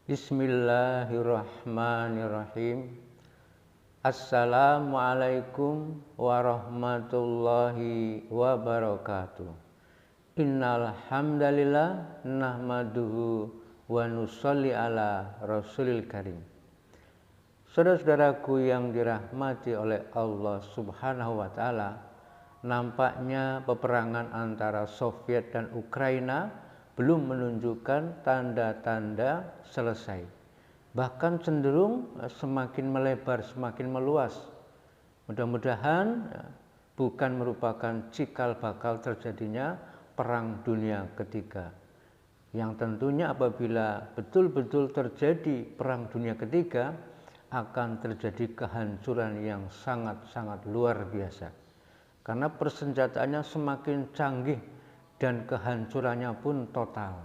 Bismillahirrahmanirrahim. Assalamualaikum warahmatullahi wabarakatuh. Innal hamdalillah nahmaduhu wa nusolli ala rasulil karim. Saudara-saudaraku yang dirahmati oleh Allah Subhanahu wa taala, nampaknya peperangan antara Soviet dan Ukraina belum menunjukkan tanda-tanda selesai. Bahkan cenderung semakin melebar, semakin meluas. Mudah-mudahan bukan merupakan cikal bakal terjadinya Perang Dunia Ketiga. Yang tentunya apabila betul-betul terjadi Perang Dunia Ketiga, akan terjadi kehancuran yang sangat-sangat luar biasa. Karena persenjataannya semakin canggih dan kehancurannya pun total.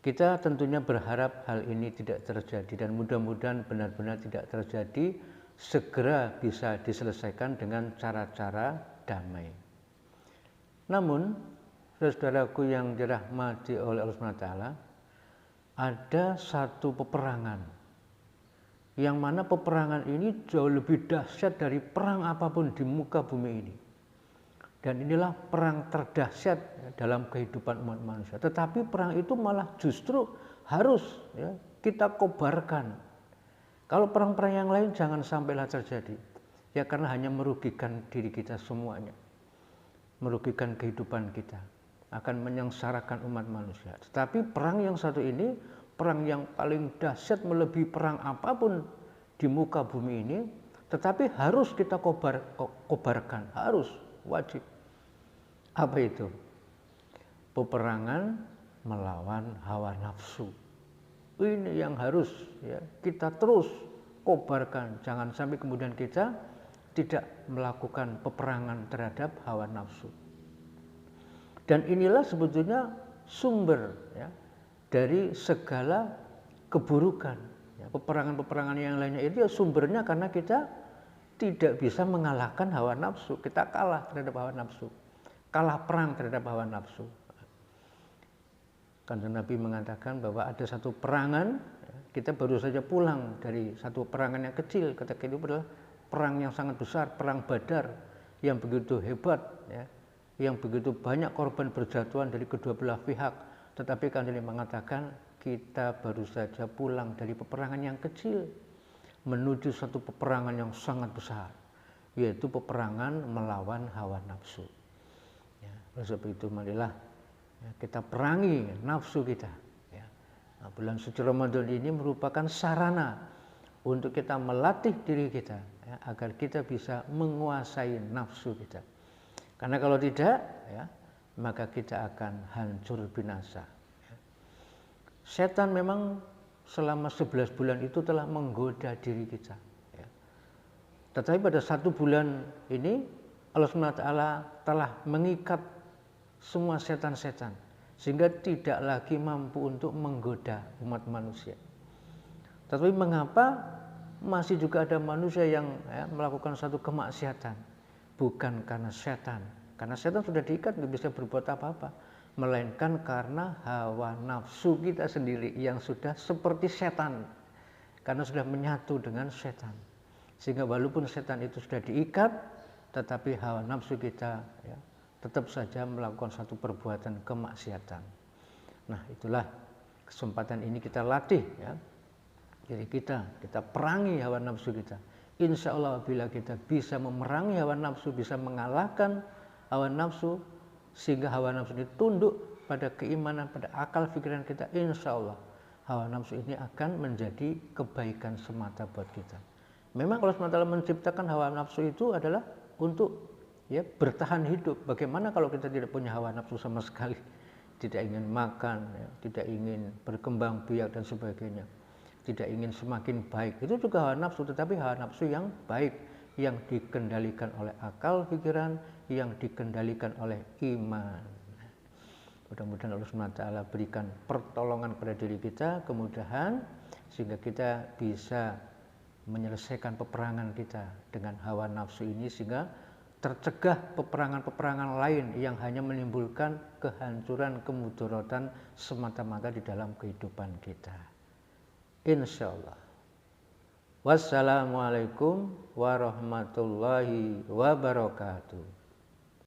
Kita tentunya berharap hal ini tidak terjadi dan mudah-mudahan benar-benar tidak terjadi, segera bisa diselesaikan dengan cara-cara damai. Namun, saudaraku yang dirahmati oleh Allah SWT, ada satu peperangan yang mana peperangan ini jauh lebih dahsyat dari perang apapun di muka bumi ini. Dan inilah perang terdahsyat dalam kehidupan umat manusia. Tetapi perang itu malah justru harus kita kobarkan. Kalau perang-perang yang lain jangan sampailah terjadi. Ya karena hanya merugikan diri kita semuanya. Merugikan kehidupan kita. Akan menyengsarakan umat manusia. Tetapi perang yang satu ini, perang yang paling dahsyat melebihi perang apapun di muka bumi ini. Tetapi harus kita kobarkan. Harus. Wajib. Apa itu? Peperangan melawan hawa nafsu. Ini yang harus kita terus kobarkan. Jangan sampai kemudian kita tidak melakukan peperangan terhadap hawa nafsu. Dan inilah sebetulnya sumber dari segala keburukan. Peperangan-peperangan yang lainnya itu sumbernya karena kita tidak bisa mengalahkan hawa nafsu. Kita kalah terhadap hawa nafsu. Kalah perang terhadap hawa nafsu. Karena Nabi mengatakan bahwa ada satu perangan, kita baru saja pulang dari satu perangan yang kecil. Ketika itu adalah perang yang sangat besar, perang Badar yang begitu hebat, yang begitu banyak korban berjatuhan dari kedua belah pihak. Tetapi kan Nabi mengatakan kita baru saja pulang dari peperangan yang kecil menuju satu peperangan yang sangat besar, yaitu peperangan melawan hawa nafsu. Oleh sebab itu marilah kita perangi nafsu kita. Nah, bulan suci Ramadan ini merupakan sarana untuk kita melatih diri kita agar kita bisa menguasai nafsu kita. Karena kalau tidak, maka kita akan hancur binasa. Setan memang selama 11 bulan itu telah menggoda diri kita. Tetapi pada 1 bulan ini Allah SWT telah mengikat semua setan-setan sehingga tidak lagi mampu untuk menggoda umat manusia. Tetapi mengapa masih juga ada manusia yang melakukan satu kemaksiatan? Bukan karena setan. Karena setan sudah diikat, tidak bisa berbuat apa-apa. Melainkan karena hawa nafsu kita sendiri yang sudah seperti setan. Karena sudah menyatu dengan setan. Sehingga walaupun setan itu sudah diikat, tetapi hawa nafsu kita tetap saja melakukan satu perbuatan kemaksiatan. Nah, itulah kesempatan ini kita latih diri kita perangi hawa nafsu kita. Insya Allah bila kita bisa memerangi hawa nafsu, bisa mengalahkan hawa nafsu, sehingga hawa nafsu ini tunduk pada keimanan, pada akal pikiran kita, insya Allah hawa nafsu ini akan menjadi kebaikan semata buat kita. Memang Allah SWT menciptakan hawa nafsu itu adalah untuk bertahan hidup. Bagaimana kalau kita tidak punya hawa nafsu sama sekali? Tidak ingin makan, tidak ingin berkembang biak dan sebagainya. Tidak ingin semakin baik. Itu juga hawa nafsu, tetapi hawa nafsu yang baik, yang dikendalikan oleh akal pikiran, yang dikendalikan oleh iman. Mudah-mudahan Allah SWT berikan pertolongan pada diri kita, kemudahan, sehingga kita bisa menyelesaikan peperangan kita dengan hawa nafsu ini, sehingga tercegah peperangan-peperangan lain yang hanya menimbulkan kehancuran, kemudaratan semata-mata di dalam kehidupan kita. Insya Allah. Wassalamualaikum warahmatullahi wabarakatuh.